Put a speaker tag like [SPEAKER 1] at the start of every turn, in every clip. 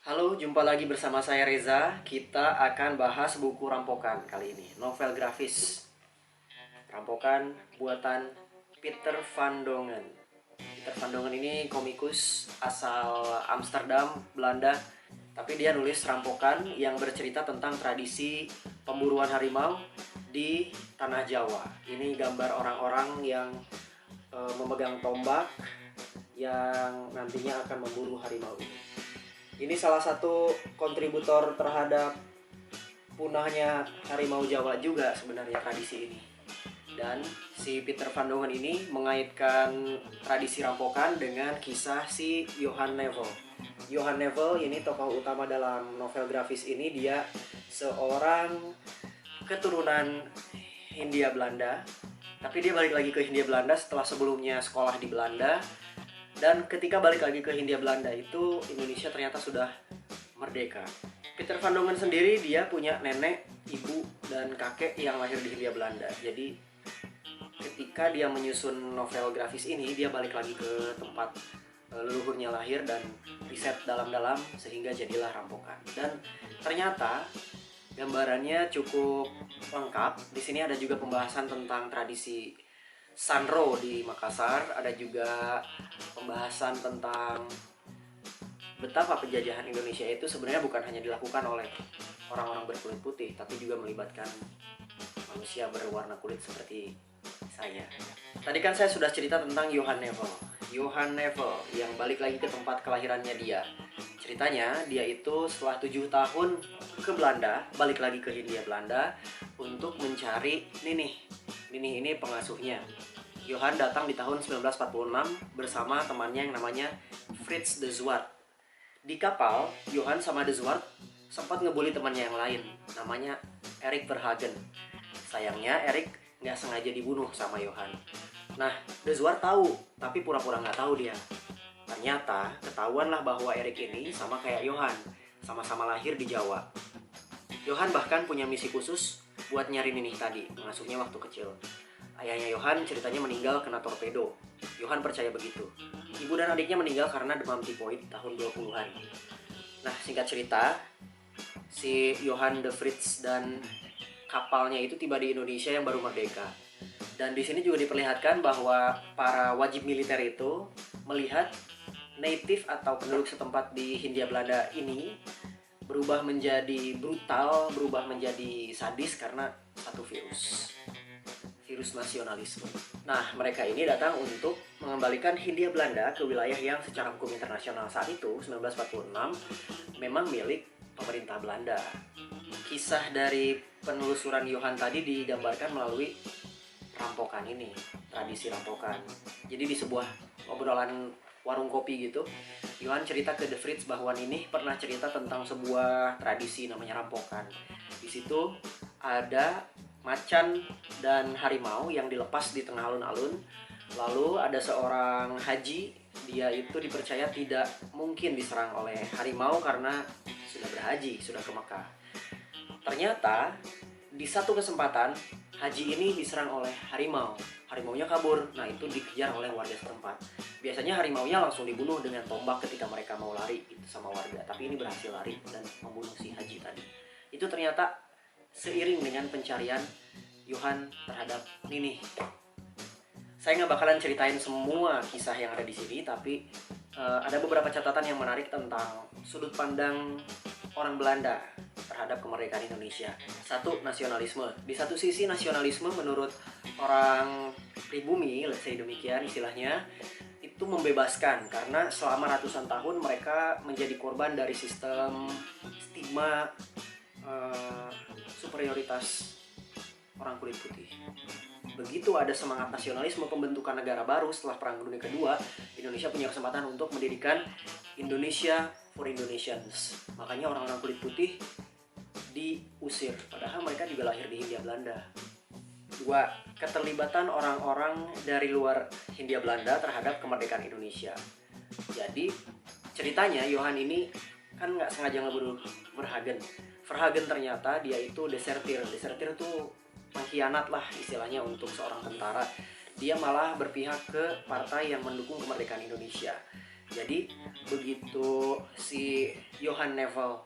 [SPEAKER 1] Halo, jumpa lagi bersama saya Reza. Kita akan bahas buku Rampokan kali ini. Novel grafis Rampokan buatan Peter van Dongen. Peter van Dongen ini komikus asal Amsterdam, Belanda. Tapi dia nulis Rampokan yang bercerita tentang tradisi pemburuan harimau di tanah Jawa. Ini gambar orang-orang yang memegang tombak yang nantinya akan memburu harimau ini. Ini salah satu kontributor terhadap punahnya harimau Jawa juga sebenarnya tradisi ini. Dan si Peter van Dongen ini mengaitkan tradisi rampokan dengan kisah si Johan Nevel. Johan Nevel ini tokoh utama dalam novel grafis ini. Dia seorang keturunan Hindia Belanda, tapi dia balik lagi ke Hindia Belanda setelah sebelumnya sekolah di Belanda. Dan ketika balik lagi ke Hindia Belanda itu, Indonesia ternyata sudah merdeka. Peter van Dongen sendiri dia punya nenek, ibu, dan kakek yang lahir di Hindia Belanda. Jadi ketika dia menyusun novel grafis ini, dia balik lagi ke tempat leluhurnya lahir dan riset dalam-dalam sehingga jadilah Rampokan. Dan ternyata gambarannya cukup lengkap. Di sini ada juga pembahasan tentang tradisi Sanro di Makassar, ada juga pembahasan tentang betapa penjajahan Indonesia itu sebenarnya bukan hanya dilakukan oleh orang-orang berkulit putih, tapi juga melibatkan manusia berwarna kulit seperti saya. Tadi kan saya sudah cerita tentang Johan Nevel. Johan Nevel yang balik lagi ke tempat kelahirannya dia. Ceritanya dia itu setelah 7 tahun ke Belanda, balik lagi ke Hindia Belanda untuk mencari Ninih. Ninih ini pengasuhnya. Johan datang di tahun 1946 bersama temannya yang namanya Frits de Zwart. Di kapal, Johan sama de Zwart sempat ngebully temannya yang lain, namanya Erik Verhagen. Sayangnya Erik nggak sengaja dibunuh sama Johan. Nah, de Zwart tahu, tapi pura-pura nggak tahu dia. Ternyata ketahuanlah bahwa Erik ini sama kayak Johan, sama-sama lahir di Jawa. Johan bahkan punya misi khusus buat nyari Ninih tadi, pengasuhnya waktu kecil. Ayahnya Johan ceritanya meninggal kena torpedo. Johan percaya begitu. Ibu dan adiknya meninggal karena demam tipoid tahun 20-an. Nah, singkat cerita, si Johan de Frits dan kapalnya itu tiba di Indonesia yang baru merdeka. Dan di sini juga diperlihatkan bahwa para wajib militer itu melihat native atau penduduk setempat di Hindia Belanda ini berubah menjadi brutal, berubah menjadi sadis karena satu virus nasionalisme. Nah, mereka ini datang untuk mengembalikan Hindia Belanda ke wilayah yang secara hukum internasional saat itu, 1946, memang milik pemerintah Belanda. Kisah dari penelusuran Johan tadi digambarkan melalui rampokan ini, tradisi rampokan. Jadi di sebuah obrolan warung kopi gitu, Johan cerita ke De Frits bahwa Ninih pernah cerita tentang sebuah tradisi namanya rampokan. Di situ ada macan dan harimau yang dilepas di tengah alun-alun. Lalu ada seorang haji, dia itu dipercaya tidak mungkin diserang oleh harimau karena sudah berhaji, sudah ke Mekah. Ternyata di satu kesempatan haji ini diserang oleh harimau. Harimaunya kabur. Nah, itu dikejar oleh warga setempat. Biasanya harimaunya langsung dibunuh dengan tombak ketika mereka mau lari itu sama warga. Tapi ini berhasil lari dan membunuh si haji tadi. Itu ternyata seiring dengan pencarian Johan terhadap Ninih. Saya nggak bakalan ceritain semua kisah yang ada di sini, tapi ada beberapa catatan yang menarik tentang sudut pandang orang Belanda terhadap kemerdekaan Indonesia. Satu, nasionalisme. Di satu sisi nasionalisme menurut orang pribumi, let's say demikian istilahnya, itu membebaskan karena selama ratusan tahun mereka menjadi korban dari sistem stigma superioritas orang kulit putih. Begitu ada semangat nasionalisme pembentukan negara baru setelah Perang Dunia Kedua, Indonesia punya kesempatan untuk mendirikan Indonesia for Indonesians. Makanya orang-orang kulit putih diusir, padahal mereka juga lahir di Hindia Belanda. Dua, keterlibatan orang-orang dari luar Hindia Belanda terhadap kemerdekaan Indonesia. Jadi ceritanya Johan ini kan nggak sengaja ngebunuh Verhagen. Verhagen ternyata dia itu desertir. Desertir itu pengkhianat lah istilahnya untuk seorang tentara. Dia malah berpihak ke partai yang mendukung kemerdekaan Indonesia. Jadi begitu si Johan Nevel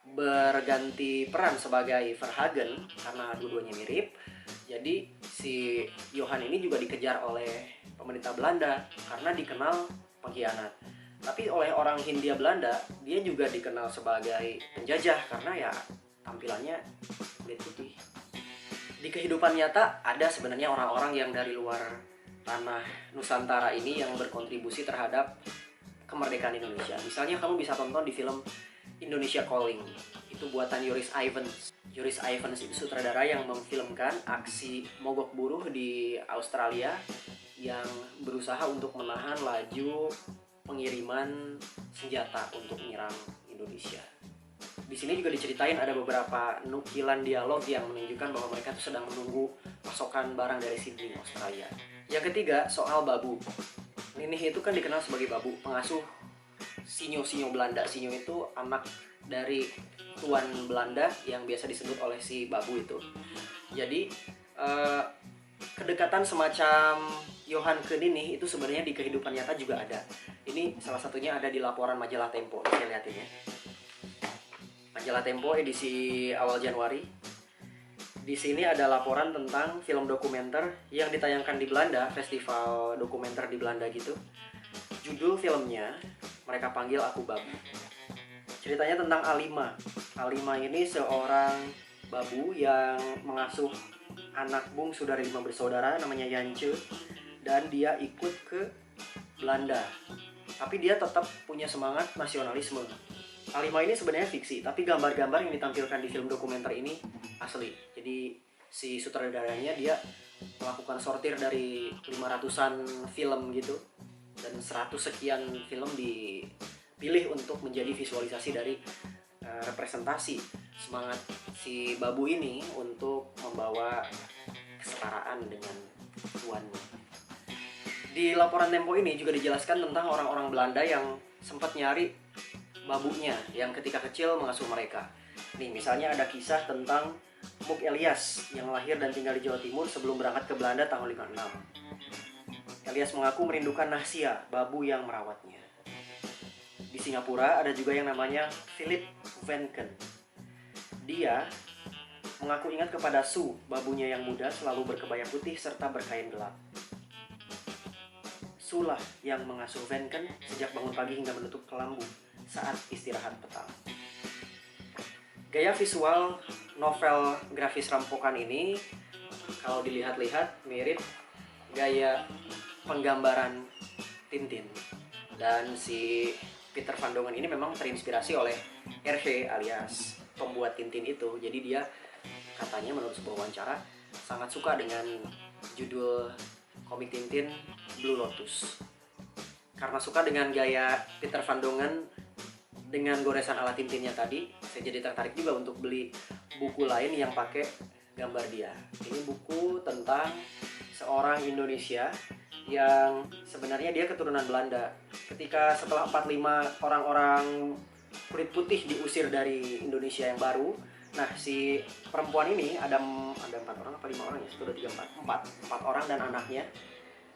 [SPEAKER 1] berganti peran sebagai Verhagen karena dua-duanya mirip, jadi si Johan ini juga dikejar oleh pemerintah Belanda karena dikenal pengkhianat. Tapi oleh orang Hindia Belanda, dia juga dikenal sebagai penjajah karena ya tampilannya kulit putih. Di kehidupan nyata ada sebenarnya orang-orang yang dari luar tanah Nusantara ini yang berkontribusi terhadap kemerdekaan Indonesia. Misalnya kamu bisa tonton di film Indonesia Calling, itu buatan Joris Ivens. Joris Ivens itu sutradara yang memfilmkan aksi mogok buruh di Australia yang berusaha untuk menahan laju pengiriman senjata untuk menyerang Indonesia. Di sini juga diceritain ada beberapa nukilan dialog yang menunjukkan bahwa mereka itu sedang menunggu pasokan barang dari Sydney, Australia. Yang ketiga, soal Babu. Ninih itu kan dikenal sebagai Babu, pengasuh sinyo-sinyo Belanda. Sinyo itu anak dari tuan Belanda yang biasa disebut oleh si Babu itu. Jadi kedekatan semacam Johan ke Ninih itu sebenarnya di kehidupan nyata juga ada. Ini salah satunya ada di laporan majalah Tempo. Saya lihatin ya. Majalah Tempo edisi awal Januari. Di sini ada laporan tentang film dokumenter yang ditayangkan di Belanda, festival dokumenter di Belanda gitu. Judul filmnya Mereka Panggil Aku Babu. Ceritanya tentang Alima. Alima ini seorang babu yang mengasuh anak bungsu dari 5 bersaudara namanya Yance, dan dia ikut ke Belanda. Tapi dia tetap punya semangat nasionalisme. Alima ini sebenarnya fiksi, tapi gambar-gambar yang ditampilkan di film dokumenter ini asli. Jadi si sutradaranya dia melakukan sortir dari 500-an film gitu, dan 100 sekian film dipilih untuk menjadi visualisasi dari representasi semangat si babu ini untuk membawa kesetaraan dengan tuannya. Di laporan Tempo ini juga dijelaskan tentang orang-orang Belanda yang sempat nyari babunya yang ketika kecil mengasuh mereka. Nih misalnya ada kisah tentang Muk Elias yang lahir dan tinggal di Jawa Timur sebelum berangkat ke Belanda tahun 56. Elias mengaku merindukan Nahsia, babu yang merawatnya. Di Singapura ada juga yang namanya Philip Venken. Dia mengaku ingat kepada Su, babunya yang muda selalu berkebaya putih serta berkain gelap. Su lah yang mengasuh Venken sejak bangun pagi hingga menutup kelambu saat istirahat petang. Gaya visual novel grafis Rampokan ini kalau dilihat-lihat mirip gaya penggambaran Tintin. Dan si Peter Van Dongen ini memang terinspirasi oleh Hervé alias pembuat Tintin itu. Jadi dia katanya menurut sebuah wawancara sangat suka dengan judul komik Tintin Blue Lotus. Karena suka dengan gaya Peter Van Dongen dengan goresan ala Tintinnya tadi, saya jadi tertarik juga untuk beli buku lain yang pakai gambar dia. Ini buku tentang seorang Indonesia yang sebenarnya dia keturunan Belanda. Ketika setelah 45 orang-orang kulit putih diusir dari Indonesia yang baru, nah si perempuan ini ada 4 orang apa 5 orang ya? 1, 2, 3, 4 orang dan anaknya.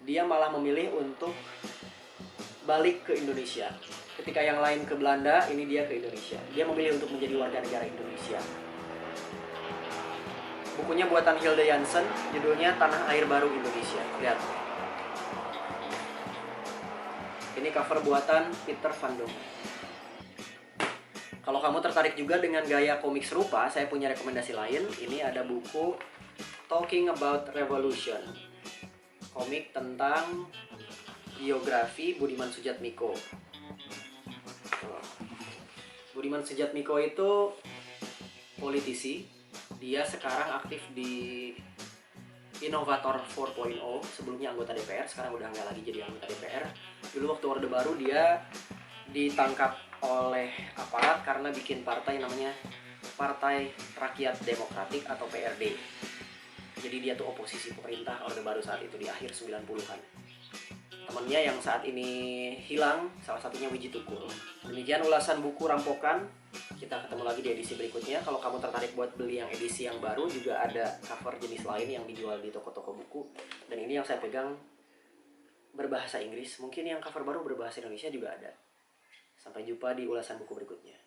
[SPEAKER 1] Dia malah memilih untuk balik ke Indonesia. Ketika yang lain ke Belanda, ini dia ke Indonesia. Dia memilih untuk menjadi warga negara Indonesia. Bukunya buatan Hilde Jansen, judulnya Tanah Air Baru Indonesia. Lihat. Ini cover buatan Peter Van Dongen. Kalau kamu tertarik juga dengan gaya komik serupa, saya punya rekomendasi lain. Ini ada buku Talking About Revolution. Komik tentang biografi Budiman Sujatmiko. Budiman Sujatmiko itu politisi. Dia sekarang aktif di Inovator 4.0. Sebelumnya anggota DPR, sekarang udah nggak lagi jadi anggota DPR. Dulu waktu Orde Baru dia ditangkap oleh aparat karena bikin partai namanya Partai Rakyat Demokratik atau PRD. Jadi dia tuh oposisi pemerintah Orde Baru saat itu di akhir 90-an. Temannya yang saat ini hilang, salah satunya Wiji Tukul. Demikian ulasan buku Rampokan. Kita ketemu lagi di edisi berikutnya. Kalau kamu tertarik buat beli yang edisi yang baru, juga ada cover jenis lain yang dijual di toko-toko buku. Dan ini yang saya pegang berbahasa Inggris, mungkin yang cover baru berbahasa Indonesia juga ada. Sampai jumpa di ulasan buku berikutnya.